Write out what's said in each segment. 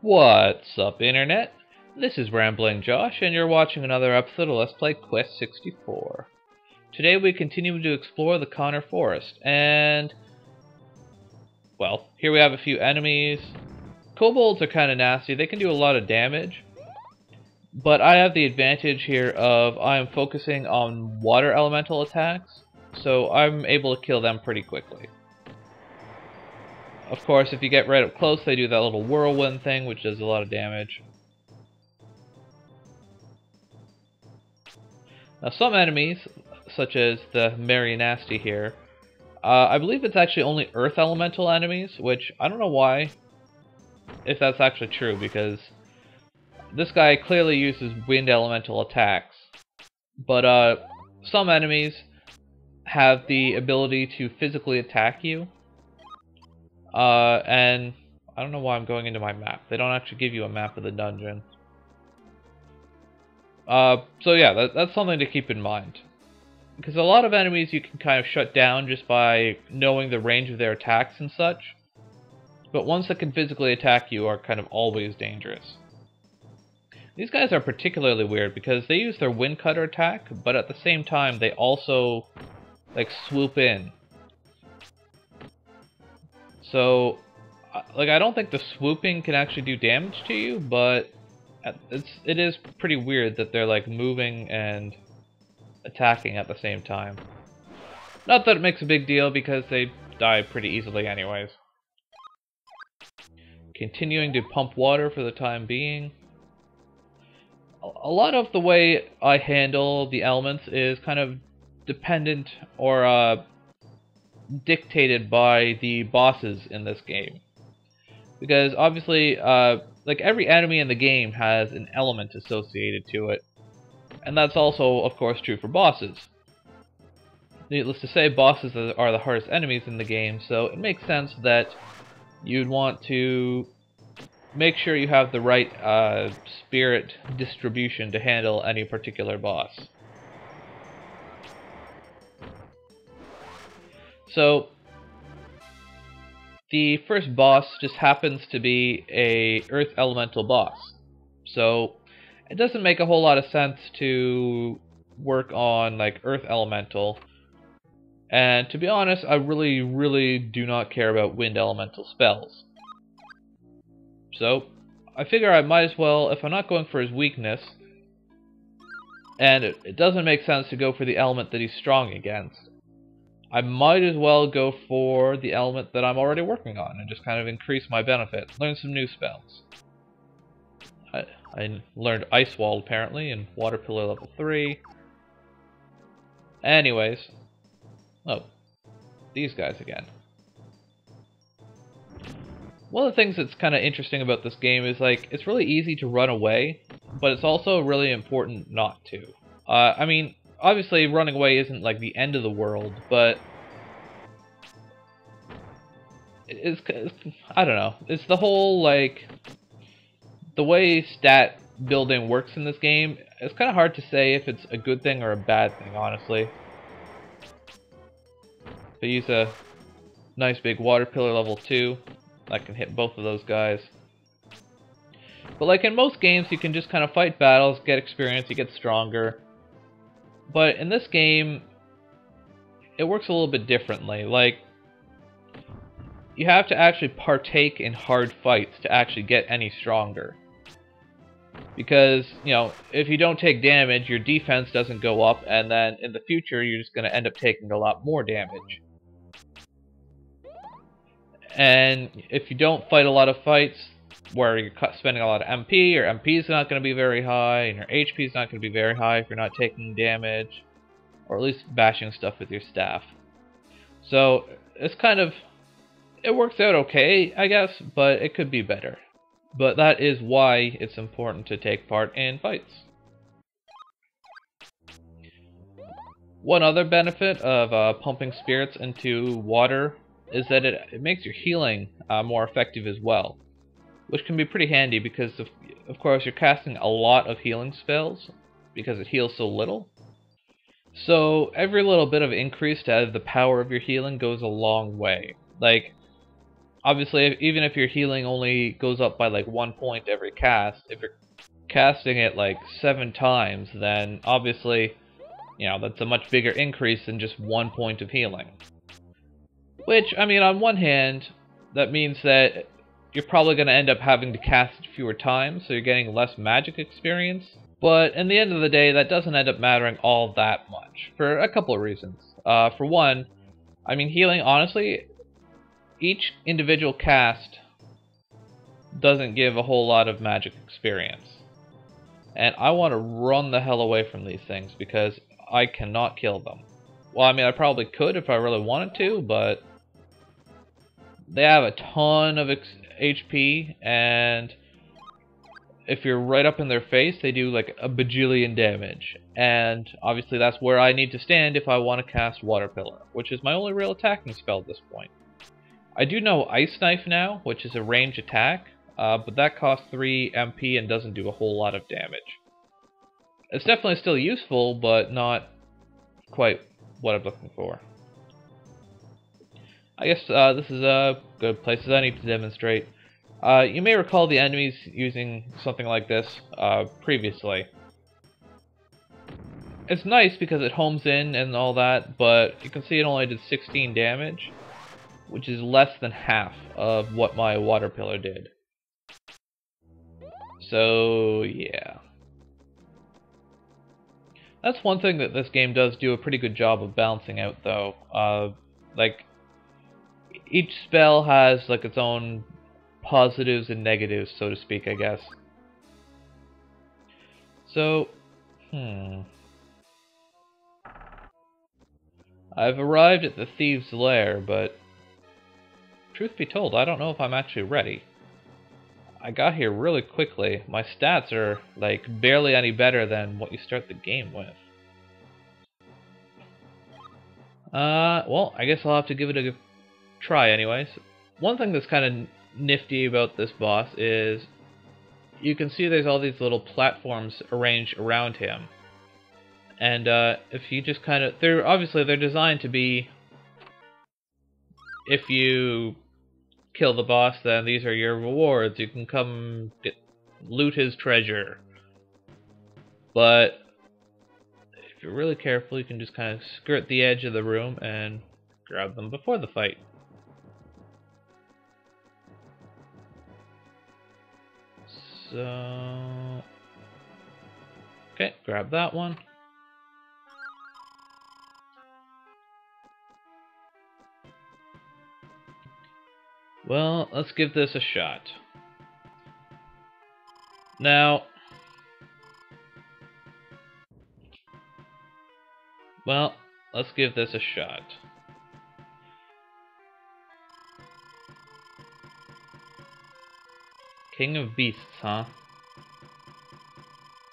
What's up, Internet? This is Rambling Josh, and you're watching another episode of Let's Play Quest 64. Today we continue to explore the Connor Forest, and... well, here we have a few enemies. Kobolds are kind of nasty, they can do a lot of damage. But I have the advantage here of I am focusing on water elemental attacks, so I'm able to kill them pretty quickly. Of course, if you get right up close, they do that little whirlwind thing, which does a lot of damage. Now, some enemies, such as the Merry Nasty here, I believe it's actually only Earth Elemental enemies, which I don't know why, if that's actually true, because this guy clearly uses Wind Elemental attacks. But some enemies have the ability to physically attack you. And I don't know why I'm going into my map. They don't actually give you a map of the dungeon. So yeah, that's something to keep in mind. Because a lot of enemies you can kind of shut down just by knowing the range of their attacks and such. But ones that can physically attack you are kind of always dangerous. These guys are particularly weird because they use their Wind Cutter attack, but at the same time they also like swoop in. So, like, I don't think the swooping can actually do damage to you, but it is pretty weird that they're like moving and attacking at the same time. Not that it makes a big deal because they die pretty easily anyways. Continuing to pump water for the time being. A lot of the way I handle the elements is kind of dependent or dictated by the bosses in this game. Because obviously, like every enemy in the game has an element associated to it. And that's also, of course, true for bosses. Needless to say, bosses are the hardest enemies in the game, so it makes sense that you'd want to make sure you have the right spirit distribution to handle any particular boss. So, the first boss just happens to be a Earth Elemental boss. So, it doesn't make a whole lot of sense to work on like Earth Elemental. And to be honest, I really do not care about Wind Elemental spells. So, I figure I might as well, if I'm not going for his weakness, and it doesn't make sense to go for the element that he's strong against, I might as well go for the element that I'm already working on and just kind of increase my benefit. Learn some new spells. I learned Ice Wall apparently in Water Pillar level 3. Anyways. Oh. These guys again. One of the things that's kind of interesting about this game is like it's really easy to run away, but it's also really important not to. I mean, obviously, running away isn't like the end of the world, but it's I don't know. It's the whole like the way stat building works in this game. It's kind of hard to say if it's a good thing or a bad thing, honestly. If I use a nice big Water Pillar level 2, I can hit both of those guys. But like in most games, you can just kind of fight battles, get experience, you get stronger. But in this game, it works a little bit differently. Like, you have to actually partake in hard fights to actually get any stronger. Because, you know, if you don't take damage, your defense doesn't go up, and then in the future, you're just going to end up taking a lot more damage. And if you don't fight a lot of fights where you're spending a lot of MP, your MP is not going to be very high, and your HP is not going to be very high if you're not taking damage, or at least bashing stuff with your staff. So, it's kind of, it works out okay, I guess, but it could be better. But that is why it's important to take part in fights. One other benefit of pumping spirits into water is that it makes your healing more effective as well. Which can be pretty handy because, of course, you're casting a lot of healing spells because it heals so little. So every little bit of increase to the power of your healing goes a long way. Like, obviously, even if your healing only goes up by like 1 point every cast, if you're casting it like 7 times, then obviously, you know, that's a much bigger increase than just 1 point of healing. Which, I mean, on one hand, that means that you're probably going to end up having to cast fewer times, so you're getting less magic experience. But in the end of the day, that doesn't end up mattering all that much, for a couple of reasons. For one, I mean, healing, honestly, each individual cast doesn't give a whole lot of magic experience. And I want to run the hell away from these things, because I cannot kill them. Well, I mean, I probably could if I really wanted to, but they have a ton of HP, and if you're right up in their face, they do like a bajillion damage. And obviously that's where I need to stand if I want to cast Water Pillar, which is my only real attacking spell at this point. I do know Ice Knife now, which is a range attack, but that costs 3 MP and doesn't do a whole lot of damage. It's definitely still useful, but not quite what I'm looking for. I guess this is a good place as any to demonstrate. You may recall the enemies using something like this previously. It's nice because it homes in and all that, but you can see it only did 16 damage, which is less than half of what my Water Pillar did. So, yeah. That's one thing that this game does do a pretty good job of balancing out, though. Like, each spell has like its own positives and negatives, so to speak, I guess. So, I've arrived at the Thieves' Lair, but truth be told, I don't know if I'm actually ready. I got here really quickly. My stats are like barely any better than what you start the game with. Well, I guess I'll have to give it a try anyways. One thing that's kind of nifty about this boss is you can see there's all these little platforms arranged around him. And if you just kind of, they're designed to be, if you kill the boss, then these are your rewards. You can come loot his treasure. But if you're really careful, you can just kind of skirt the edge of the room and grab them before the fight. So, okay, grab that one. Well, let's give this a shot. Now, well, let's give this a shot. King of Beasts, huh?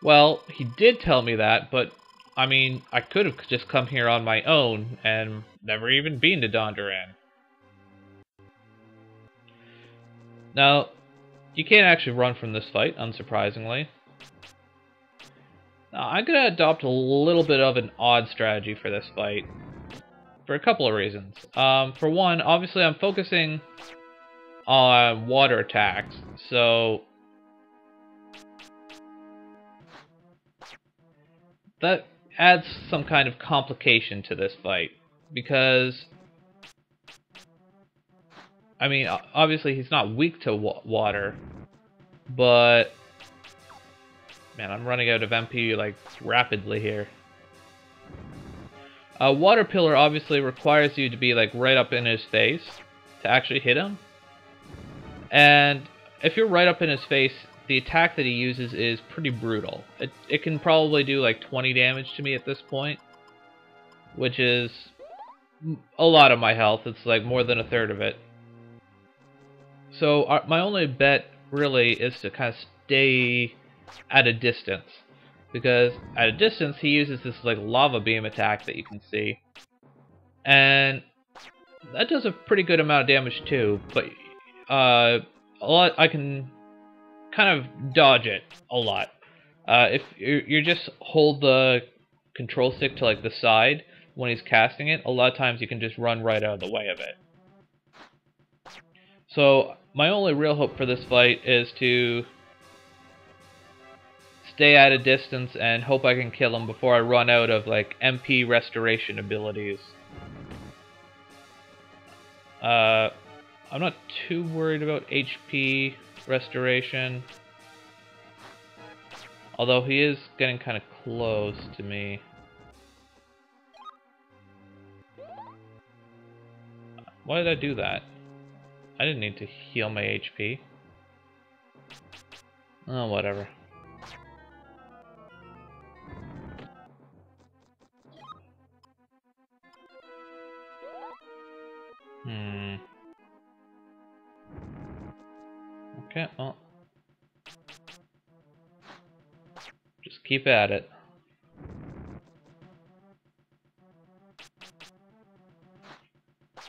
Well, he did tell me that, but I mean, I could have just come here on my own and never even been to Dondoran. Now, you can't actually run from this fight, unsurprisingly. Now, I'm gonna adopt a little bit of an odd strategy for this fight, for a couple of reasons. For one, obviously I'm focusing on water attacks, so that adds some kind of complication to this fight, because I mean, obviously he's not weak to water, but man, I'm running out of MP like rapidly here. Water Pillar obviously requires you to be like right up in his face to actually hit him. And if you're right up in his face, the attack that he uses is pretty brutal. It can probably do like 20 damage to me at this point, which is a lot of my health. It's like more than a third of it. So my only bet really is to kind of stay at a distance, because at a distance he uses this like lava beam attack that you can see, and that does a pretty good amount of damage too. But a lot, I can kind of dodge it a lot. If you just hold the control stick to like the side when he's casting it, a lot of times you can just run right out of the way of it. So my only real hope for this fight is to stay at a distance and hope I can kill him before I run out of like MP restoration abilities. I'm not too worried about HP restoration, although he is getting kind of close to me. Why did I do that? I didn't need to heal my HP. Oh, whatever. Okay, well. Just keep at it.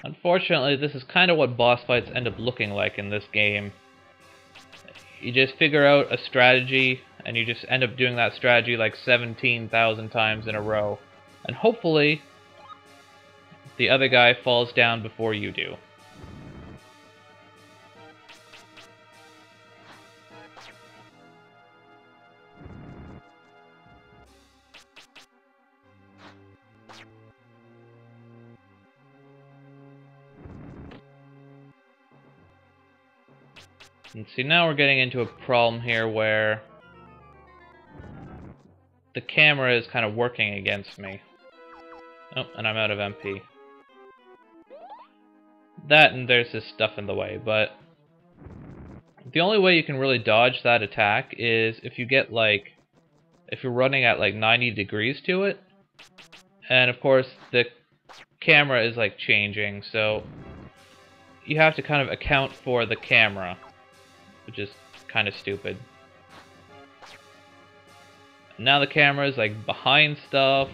Unfortunately, this is kind of what boss fights end up looking like in this game. You just figure out a strategy, and you just end up doing that strategy like 17,000 times in a row. And hopefully, the other guy falls down before you do. And see, now we're getting into a problem here where the camera is kind of working against me. Oh, and I'm out of MP. That and there's this stuff in the way, but the only way you can really dodge that attack is if you get like, if you're running at like 90 degrees to it, and of course the camera is like changing, so you have to kind of account for the camera, which is kind of stupid. Now the camera is like behind stuff.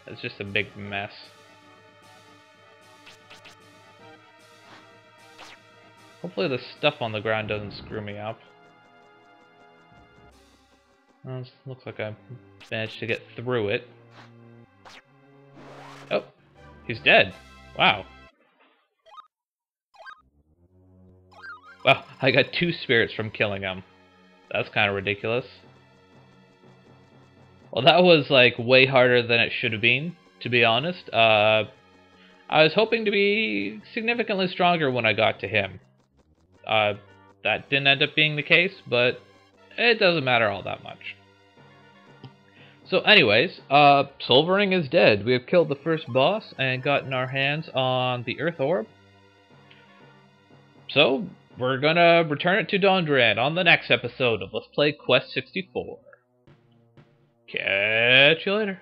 It's just a big mess. Hopefully the stuff on the ground doesn't screw me up. Well, it looks like I managed to get through it. Oh, he's dead. Wow. Wow, I got 2 spirits from killing him. That's kind of ridiculous. Well, that was like way harder than it should have been, to be honest. I was hoping to be significantly stronger when I got to him. That didn't end up being the case, but it doesn't matter all that much. So anyways, Solvaring is dead. We have killed the first boss and gotten our hands on the Earth Orb. So, we're gonna return it to Dondran on the next episode of Let's Play Quest 64. Catch you later.